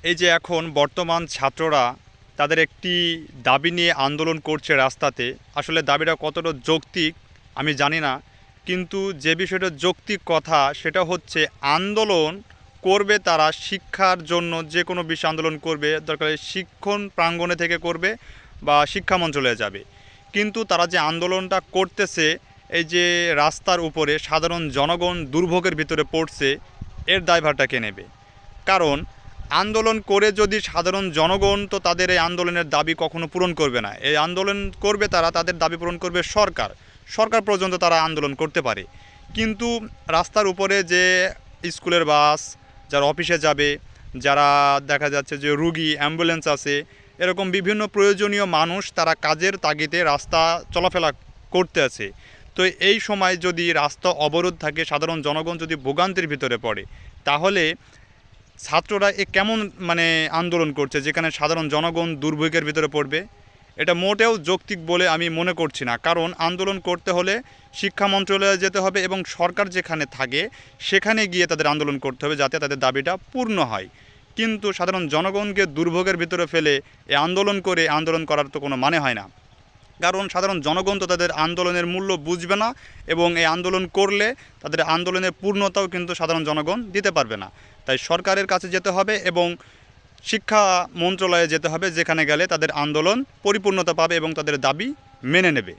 এই যে এখন বর্তমান ছাত্ররা তাদের একটি দাবি নিয়ে আন্দোলন করছে রাস্তাতে, আসলে দাবিটা কতটা যৌক্তিক আমি জানি না, কিন্তু যে বিষয়টা যৌক্তিক কথা সেটা হচ্ছে আন্দোলন করবে তারা শিক্ষার জন্য। যে কোনো বিষয়ে আন্দোলন করবে, দরকার শিক্ষণ প্রাঙ্গণে থেকে করবে বা শিক্ষা মন্ত্রণালয়ে যাবে, কিন্তু তারা যে আন্দোলনটা করতেছে এই যে রাস্তার উপরে সাধারণ জনগণ দুর্ভোগের ভিতরে পড়ছে, এর দায়ভারটা কে নেবে? কারণ আন্দোলন করে যদি সাধারণ জনগণ, তো তাদের এই আন্দোলনের দাবি কখনো পূরণ করবে না। এই আন্দোলন করবে তারা, তাদের দাবি পূরণ করবে সরকার। সরকার পর্যন্ত তারা আন্দোলন করতে পারে, কিন্তু রাস্তার উপরে যে স্কুলের বাস, যারা অফিসে যাবে, যারা দেখা যাচ্ছে যে রুগী, অ্যাম্বুলেন্স আছে, এরকম বিভিন্ন প্রয়োজনীয় মানুষ তারা কাজের তাগিদে রাস্তা চলাফেরা করতে আছে। তো এই সময় যদি রাস্তা অবরোধ থাকে, সাধারণ জনগণ যদি ভোগান্তির ভিতরে পড়ে, তাহলে ছাত্ররা এ কেমন আন্দোলন করছে যেখানে সাধারণ জনগণ দুর্ভোগের ভিতরে পড়বে? এটা মোটেও যৌক্তিক বলে আমি মনে করছি না। কারণ আন্দোলন করতে হলে শিক্ষা মন্ত্রণালয়ে যেতে হবে এবং সরকার যেখানে থাকে সেখানে গিয়ে তাদের আন্দোলন করতে হবে, যাতে তাদের দাবিটা পূর্ণ হয়। কিন্তু সাধারণ জনগণকে দুর্ভোগের ভিতরে ফেলে আন্দোলন করার তো কোনো মানে হয় না। কারণ সাধারণ জনগণ তো তাদের আন্দোলনের মূল্য বুঝবে না, এবং এই আন্দোলন করলে তাদের আন্দোলনের পূর্ণতাও কিন্তু সাধারণ জনগণ দিতে পারবে না। তাই সরকারের কাছে যেতে হবে এবং শিক্ষা মন্ত্রণালয়ে যেতে হবে, যেখানে গেলে তাদের আন্দোলন পরিপূর্ণতা পাবে এবং তাদের দাবি মেনে নেবে।